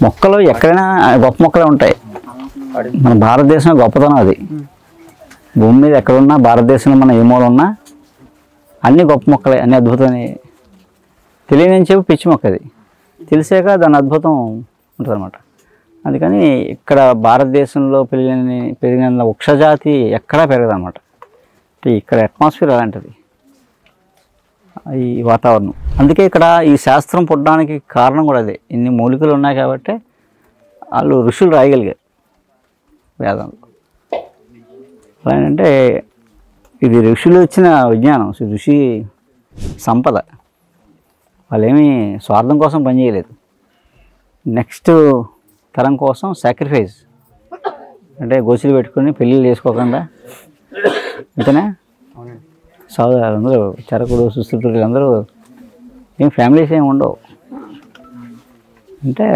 మొక్కలు ఎక్కడైనా గొప్ప మొక్కలే ఉంటాయి. మన భారతదేశం గొప్పతనం అది. భూమి మీద ఎక్కడున్నా భారతదేశంలో మన ఏ మూల ఉన్నా అన్ని గొప్ప మొక్కలే, అన్ని అద్భుతమైన. తెలియని చెప్పి పిచ్చి మొక్క అది, తెలిసాక దాని అద్భుతం ఉంటుంది అనమాట. అందుకని ఇక్కడ భారతదేశంలో పెరిగిన వృక్షజాతి ఎక్కడా పెరగదు అనమాట. ఇక్కడ అట్మాస్ఫియర్ అలాంటిది, ఈ వాతావరణం. అందుకే ఇక్కడ ఈ శాస్త్రం పుట్టడానికి కారణం కూడా అదే. ఇన్ని మూలికలు ఉన్నాయి కాబట్టి వాళ్ళు ఋషులు రాయగలిగారు వేదంలో. అంటే ఇది ఋషులు ఇచ్చిన విజ్ఞానం, ఋషి సంపద. వాళ్ళేమీ స్వార్థం కోసం పనిచేయలేదు, నెక్స్ట్ తరం కోసం సాక్రిఫైస్. అంటే గోచులు పెట్టుకుని పెళ్ళిళ్ళు చేసుకోకుండా అంతేనా. అందరూ చరకుడు సుశ్రుతులు అందరూ ఏం ఫ్యామిలీస్ ఏమి ఉండవు. అంటే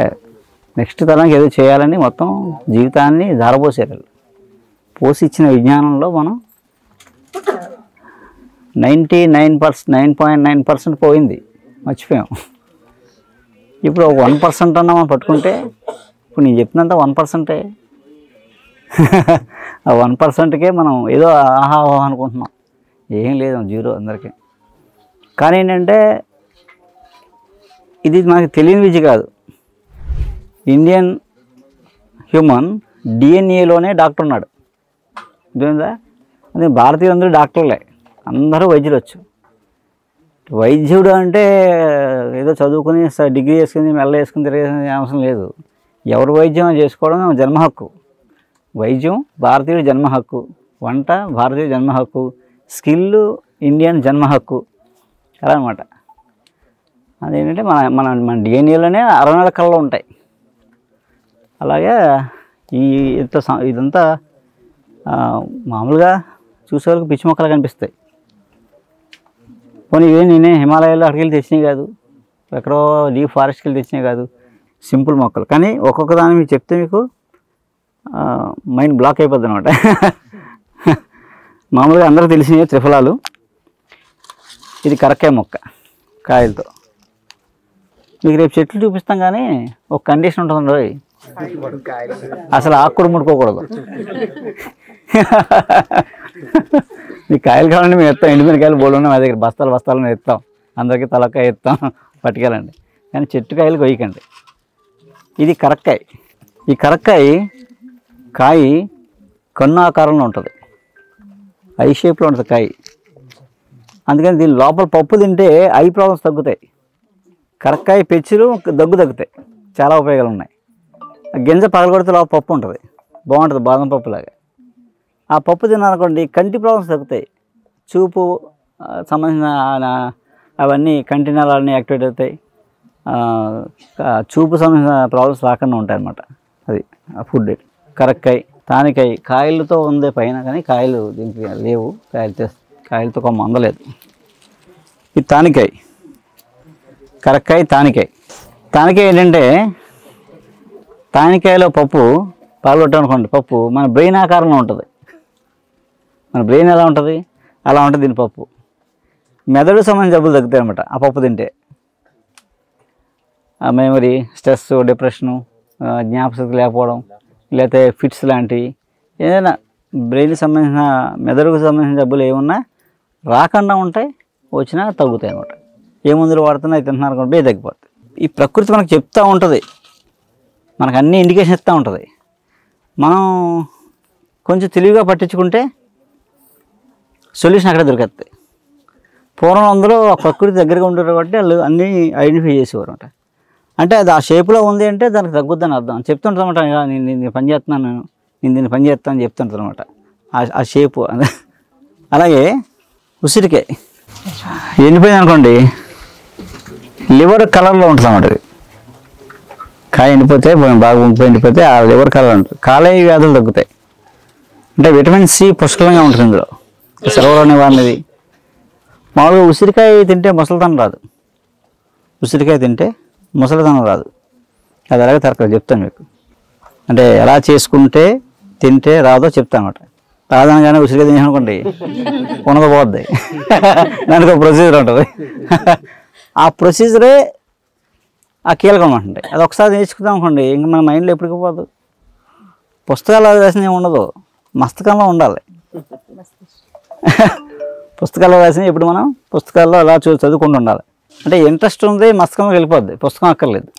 నెక్స్ట్ తరానికి ఏదో చేయాలని మొత్తం జీవితాన్ని ధారపోసారు. పోసి ఇచ్చిన విజ్ఞానంలో మనం 9.9% పోయింది, మర్చిపోయాం. ఇప్పుడు ఒక 1% అన్నా మనం పట్టుకుంటే, ఇప్పుడు నేను చెప్పినంత 1%. ఆ 1%కే మనం ఏదో ఆహా అనుకుంటున్నాం. ఏం లేదు, జీరో అందరికీ. కానీ ఏంటంటే ఇది మనకి తెలియని విద్య కాదు. ఇండియన్ హ్యూమన్ డిఎన్ఏలోనే డాక్టర్ ఉన్నాడు, అర్థమైందా? అదే భారతీయులందరూ డాక్టర్లే, అందరూ వైద్యులు వచ్చు. వైద్యుడు అంటే ఏదో చదువుకుని డిగ్రీ చేసుకుని మెల్ల వేసుకుని తిరిగే అవసరం లేదు. ఎవరు వైద్యం చేసుకోవడం జన్మ హక్కు. వైద్యం భారతీయుడు జన్మ హక్కు, వంట భారతీయుడు జన్మ హక్కు, స్కిల్ ఇండియన్ జన్మ హక్కు, అలా అనమాట. అదేంటంటే మన మన మన డిఎన్ఏలోనే 64 కళలు ఉంటాయి. అలాగే ఇదంతా మామూలుగా చూసేవాళ్ళకి పిచ్చి మొక్కలు కనిపిస్తాయి. పోనీ ఇవే నేనే హిమాలయాల్లో అక్కడికి వెళ్ళి తెచ్చినాయి కాదు, ఎక్కడో డీప్ ఫారెస్ట్కి వెళ్ళి తెచ్చినాయి కాదు, సింపుల్ మొక్కలు. కానీ ఒక్కొక్క దాన్ని మీకు చెప్తే మీకు మైండ్ బ్లాక్ అయిపోద్ది అనమాట. మామూలుగా అందరూ తెలిసినవి త్రిఫలాలు. ఇది కరక్కాయ మొక్క కాయలతో. మీకు రేపు చెట్లు చూపిస్తాం, కానీ ఒక కండిషన్ ఉంటుంది, అసలు ఆకు కూడా ముట్టుకోకూడదు. మీ కాయలు కావాలంటే మేము ఎత్తాం, ఎండిపోయిన కాయలు బోళ్ళు ఉన్నాయి మా దగ్గర, బస్తాలు ఎత్తాం, అందరికీ తలకాయ ఎత్తాం, పట్టుకెళ్ళండి. కానీ చెట్టు కాయలు కొయ్యకండి. ఇది కరక్కాయ. ఈ కరక్కాయ కాయ కన్ను ఆకారంలో ఉంటుంది, ఐ షేప్లో ఉంటుంది కాయ. అందుకని దీని లోపల పప్పు తింటే ఐ ప్రాబ్లమ్స్ తగ్గుతాయి. కరక్కాయ పెచ్చులు దగ్గు తగ్గుతాయి, చాలా ఉపయోగాలు ఉన్నాయి. గింజ పగలగొడితే లోపల పప్పు ఉంటుంది, బాగుంటుంది, బాదం పప్పులాగా. ఆ పప్పు తిన్నారనుకోండి కంటి ప్రాబ్లమ్స్ తగ్గుతాయి, చూపు సంబంధించిన అవన్నీ కంటి నరాలన్నీ యాక్టివేట్ అవుతాయి, చూపు సంబంధించిన ప్రాబ్లమ్స్ రాకుండా ఉంటాయి అన్నమాట. అది ఆ ఫుడ్. కరక్కాయ, తానికాయ కాయలతో ఉంది పైన, కానీ కాయలు దీనికి లేవు, కాయలతో కొమ్మ అందలేదు. ఇది తానికాయ, కరక్కాయ, తానికాయ. తానికాయ ఏంటంటే తానికాయలో పప్పు పాల్గొట్టామనుకోండి, పప్పు మన బ్రెయిన్ ఆకారంలో ఉంటుంది. మన బ్రెయిన్ ఎలా ఉంటుంది అలా ఉంటుంది దీని పప్పు. మెదడు సంబంధించిన జబ్బులు తగ్గుతాయి అన్నమాట ఆ పప్పు తింటే. మెమరీ, స్ట్రెస్, డిప్రెషను, జ్ఞాపకశక్తి లేకపోవడం, లేకపోతే ఫిట్స్ లాంటివి ఏదైనా బ్రెయిన్కి సంబంధించిన మెదడుకు సంబంధించిన జబ్బులు ఏమున్నా రాకుండా ఉంటాయి, వచ్చినా తగ్గుతాయి అన్నమాట. ఏ మందులు వాడుతున్నా అది తింటున్నారు అనుకుంటే తగ్గిపోతాయి. ఈ ప్రకృతి మనకు చెప్తూ ఉంటుంది, మనకు అన్ని ఇండికేషన్ ఇస్తూ ఉంటుంది. మనం కొంచెం తెలివిగా పట్టించుకుంటే సొల్యూషన్ అక్కడే దొరికేస్తాయి. పూర్వం అందరూ ఆ ప్రకృతి దగ్గరగా ఉంటారు కాబట్టి వాళ్ళు అన్నీ ఐడెంటిఫై చేసేవారు అనమాట. అంటే అది ఆ షేప్లో ఉంది అంటే దానికి తగ్గుద్దని అర్థం చెప్తుంటారు అనమాట. నేను పని చేస్తున్నాను, నేను దీన్ని పని చేస్తాను అని చెప్తుంటారు అనమాట ఆ షేపు. అలాగే ఉసిరికాయ ఎండిపోయింది అనుకోండి, లివర్ కలర్లో ఉంటుంది అన్నమాట. అది కాయ ఎండిపోతే బాగా ఎండిపోతే ఆ లివర్ కలర్ ఉంటుంది. కాలేయ వ్యాధులు తగ్గుతాయి. అంటే విటమిన్ సి పుష్కలంగా ఉంటుంది ఇందులో, సెలవులో నివారణది. మామూలుగా ఉసిరికాయ తింటే ముసలితనం రాదు, ఉసిరికాయ తింటే ముసలితనం రాదు. అది అలాగే తరగతి చెప్తాను మీకు. అంటే ఎలా చేసుకుంటే తింటే రాదో చెప్తాను అనమాట. రాదనగానే ఉసిరికాయ తిననుకోండి ఉన్నది పోద్ది, దానికి ఒక ప్రొసీజర్ ఉంటుంది. ఆ ప్రొసీజరే ఆ కీలకం ఉంటాయి. అది ఒకసారి నేర్చుకుందాం అనుకోండి ఇంక మన మైండ్లో ఎప్పటికీ పోదు. పుస్తకాలు రాసిన ఉండదు, మస్తకంలో ఉండాలి. పుస్తకాల్లో రాసిన ఇప్పుడు మనం పుస్తకాల్లో అలా చదువుకుంటూ ఉండాలి. అంటే ఇంట్రెస్ట్ ఉంది, మస్తకంలో వెళ్ళిపోద్ది, పుస్తకం అక్కర్లేదు.